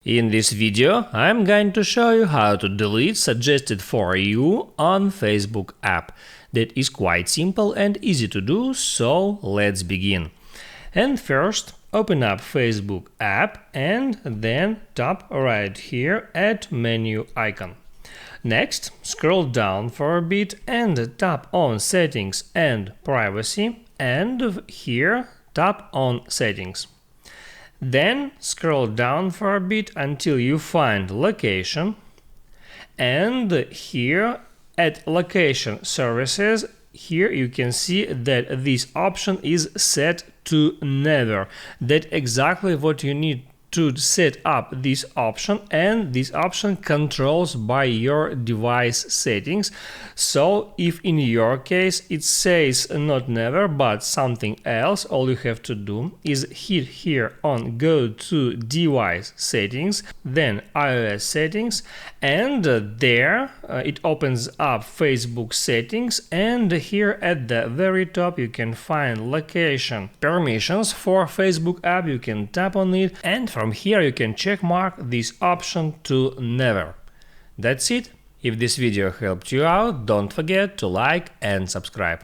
In this video, I'm going to show you how to delete suggested for you on Facebook app. That is quite simple and easy to do, so let's begin. And first, open up Facebook app and then tap right here at menu icon. Next, scroll down for a bit and tap on Settings and Privacy, and here tap on Settings. Then scroll down for a bit until you find Location, and here at Location Services, here you can see that this option is set to Never. That's exactly what you need to set up this option, and this option controls by your device settings. So if in your case it says not never but something else, all you have to do is hit here on go to device settings, then iOS settings, and there it opens up Facebook settings, and here at the very top you can find location permissions for Facebook app. You can tap on it, and from here you can check mark this option to never. That's it. If this video helped you out, don't forget to like and subscribe.